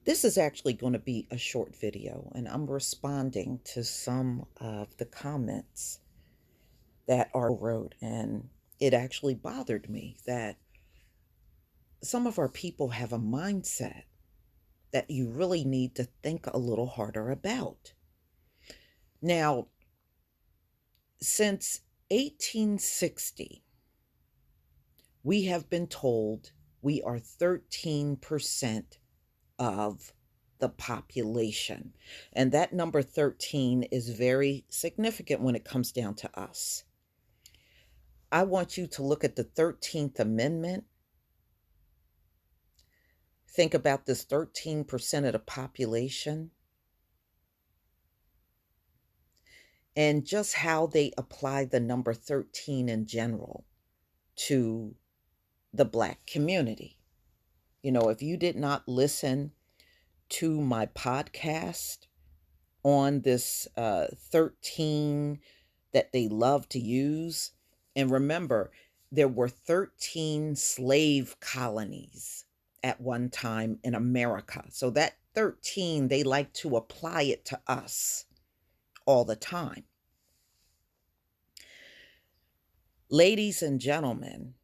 This is actually going to be a short video, and I'm responding to some of the comments that are wrote, and it actually bothered me that some of our people have a mindset that you really need to think a little harder about. Now, since 1860, we have been told we are 13% of the population. And that number 13 is very significant when it comes down to us. I want you to look at the 13th Amendment. Think about this 13% of the population and just how they apply the number 13 in general to the Black community. You know, if you did not listen to my podcast on this 13 that they love to use, and remember, there were 13 slave colonies at one time in America. So that 13, they like to apply it to us all the time. Ladies and gentlemen,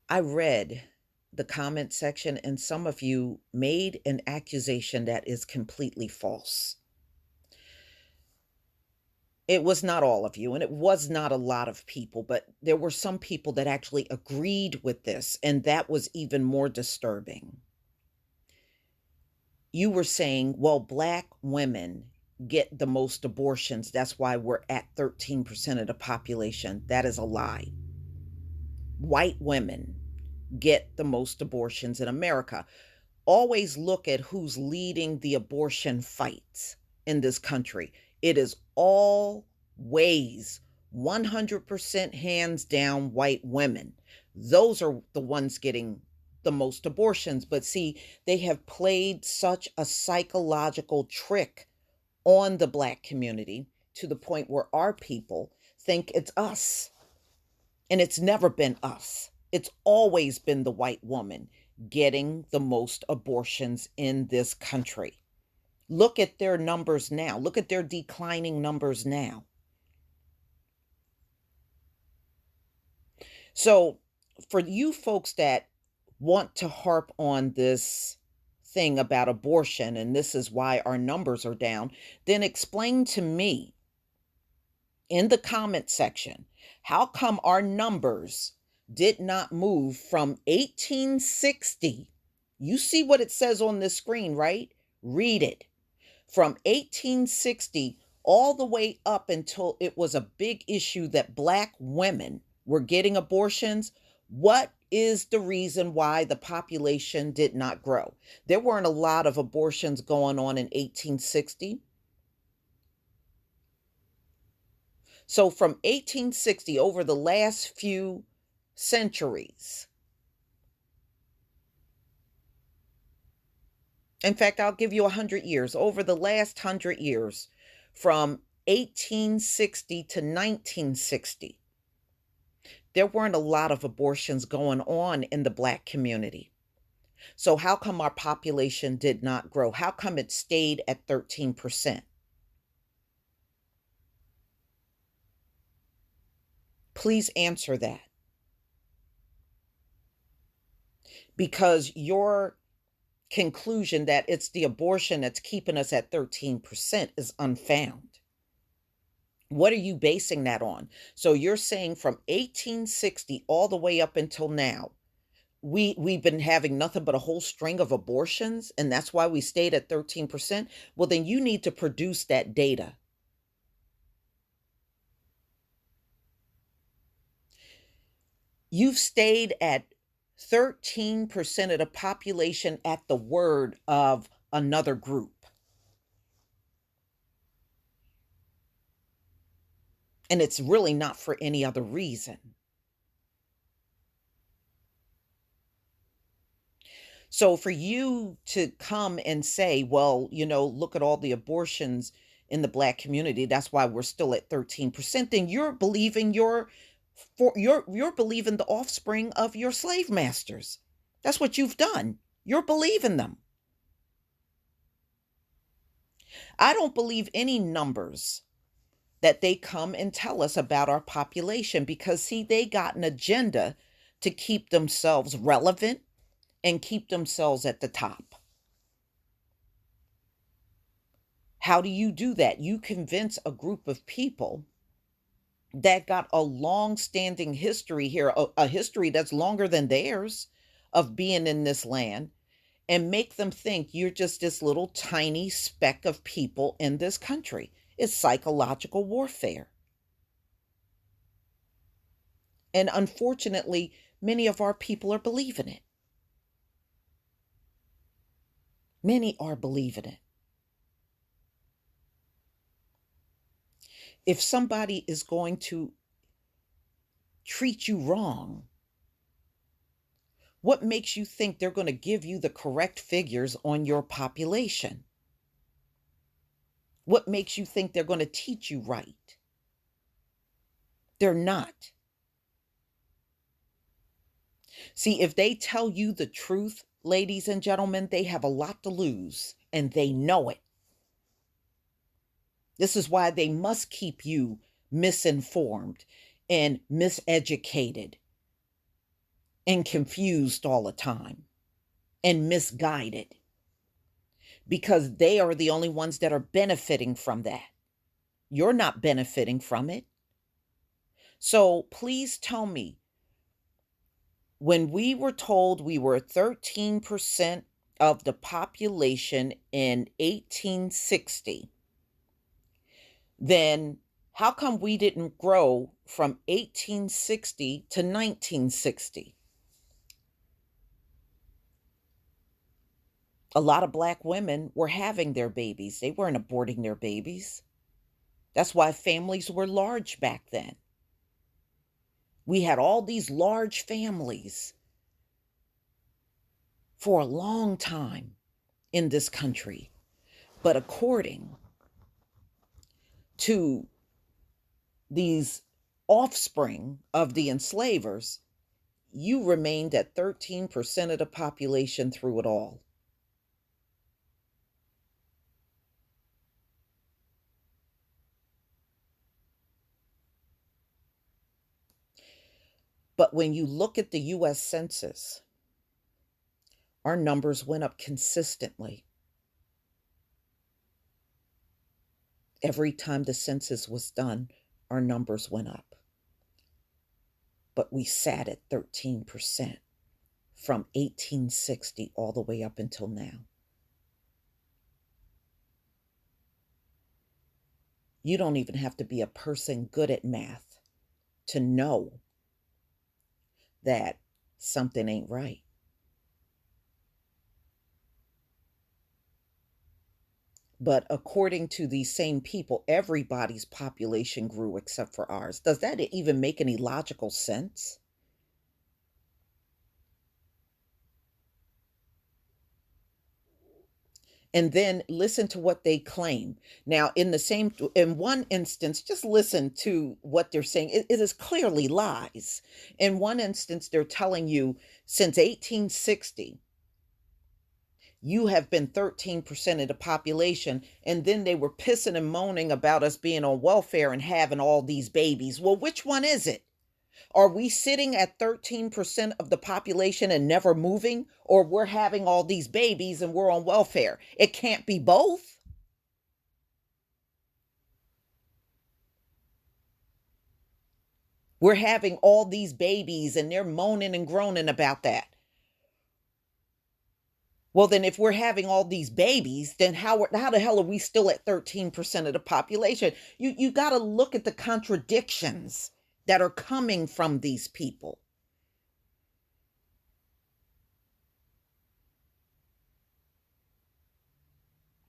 I read the comment section, and some of you made an accusation that is completely false. It was not all of you, and it was not a lot of people, but there were some people that actually agreed with this, and that was even more disturbing. You were saying, well, Black women get the most abortions. That's why we're at 13% of the population. That is a lie. White women get the most abortions in America. Always look at who's leading the abortion fights in this country. It is always 100% hands down white women. Those are the ones getting the most abortions. But see, they have played such a psychological trick on the Black community to the point where our people think it's us. And it's never been us. It's always been the white woman getting the most abortions in this country. Look at their numbers now. Look at their declining numbers now. So for you folks that want to harp on this thing about abortion, and this is why our numbers are down, then explain to me in the comment section, how come our numbers did not move from 1860? You see what it says on the screen, right? Read it. From 1860 all the way up until it was a big issue that Black women were getting abortions. What is the reason why the population did not grow? There weren't a lot of abortions going on in 1860. So from 1860 over the last few centuries, in fact, I'll give you 100 years. Over the last 100 years, from 1860 to 1960, there weren't a lot of abortions going on in the Black community. So how come our population did not grow? How come it stayed at 13%? Please answer that. Because your conclusion that it's the abortion that's keeping us at 13% is unfounded. What are you basing that on? So you're saying from 1860 all the way up until now, we've been having nothing but a whole string of abortions, and that's why we stayed at 13%? Well, then you need to produce that data. You've stayed at 13% of the population at the word of another group. And it's really not for any other reason. So for you to come and say, well, look at all the abortions in the Black community, that's why we're still at 13%, then you're believing you're believing the offspring of your slave masters. That's what you've done. You're believing them. I don't believe any numbers that they come and tell us about our population because, see, they got an agenda to keep themselves relevant and keep themselves at the top. How do you do that? You convince a group of people that got a long-standing history here, a history that's longer than theirs of being in this land, and make them think you're just this little tiny speck of people in this country. It's psychological warfare. And unfortunately, many of our people are believing it. Many are believing it. If somebody is going to treat you wrong, what makes you think they're going to give you the correct figures on your population? What makes you think they're going to teach you right? They're not. See, if they tell you the truth, ladies and gentlemen, they have a lot to lose, and they know it. This is why they must keep you misinformed and miseducated and confused all the time and misguided, because they are the only ones that are benefiting from that. You're not benefiting from it. So please tell me, when we were told we were 13% of the population in 1860, then how come we didn't grow from 1860 to 1960? A lot of Black women were having their babies. They weren't aborting their babies. That's why families were large back then. We had all these large families for a long time in this country. But according to these offspring of the enslavers, you remained at 13% of the population through it all. But when you look at the US Census, our numbers went up consistently. Every time the census was done, our numbers went up. But we sat at 13% from 1860 all the way up until now. You don't even have to be a person good at math to know that something ain't right. But according to these same people, everybody's population grew except for ours. Does that even make any logical sense? And then listen to what they claim. Now, in one instance, just listen to what they're saying. It is clearly lies. In one instance, they're telling you since 1860, you have been 13% of the population. And then they were pissing and moaning about us being on welfare and having all these babies. Well, which one is it? Are we sitting at 13% of the population and never moving? Or we're having all these babies and we're on welfare? It can't be both. We're having all these babies and they're moaning and groaning about that. Well, then if we're having all these babies, then how the hell are we still at 13% of the population? You got to look at the contradictions that are coming from these people.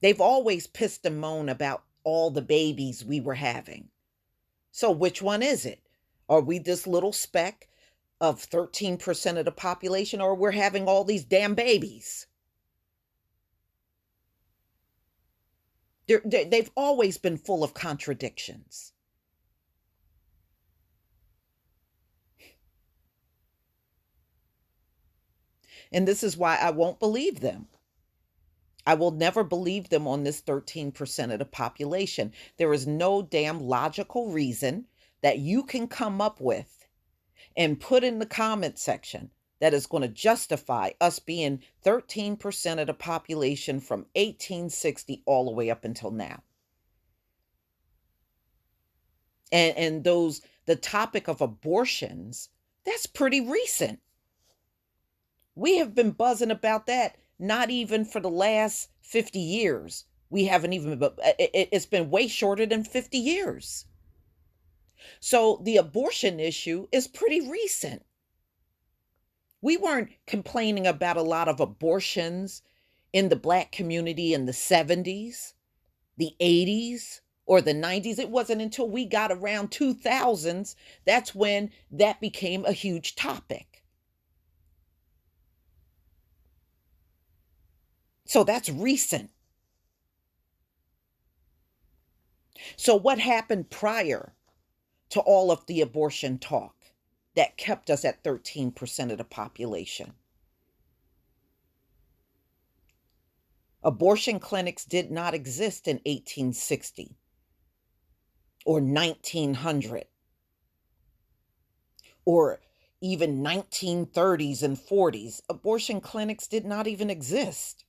They've always pissed and moaned about all the babies we were having. So which one is it? Are we this little speck of 13% of the population, or we're having all these damn babies? They've always been full of contradictions. And this is why I won't believe them. I will never believe them on this 13% of the population. There is no damn logical reason that you can come up with and put in the comment section that is going to justify us being 13% of the population from 1860 all the way up until now. And the topic of abortions, that's pretty recent. We have been buzzing about that not even for the last 50 years. We haven't even, it's been way shorter than 50 years. So the abortion issue is pretty recent. We weren't complaining about a lot of abortions in the Black community in the 70s, the 80s, or the 90s. It wasn't until we got around 2000s that's when that became a huge topic. So that's recent. So what happened prior to all of the abortion talk that kept us at 13% of the population? Abortion clinics did not exist in 1860 or 1900 or even 1930s and 40s. Abortion clinics did not even exist.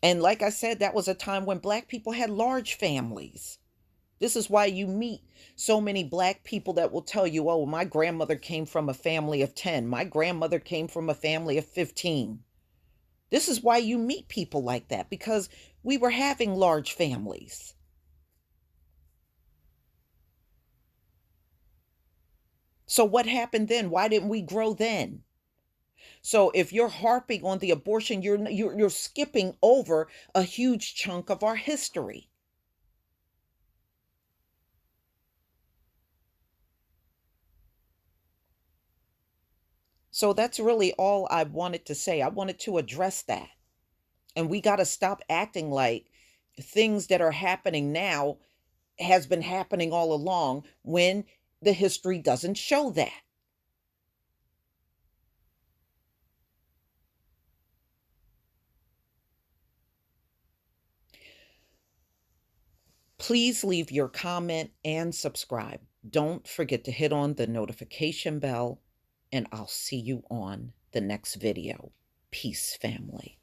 And like I said, that was a time when Black people had large families. This is why you meet so many Black people that will tell you, oh, my grandmother came from a family of 10. My grandmother came from a family of 15. This is why you meet people like that, because we were having large families. So what happened then? Why didn't we grow then? So if you're harping on the abortion, you're skipping over a huge chunk of our history. So that's really all I wanted to say. I wanted to address that. And we got to stop acting like things that are happening now has been happening all along when the history doesn't show that. Please leave your comment and subscribe. Don't forget to hit on the notification bell, and I'll see you on the next video. Peace, family.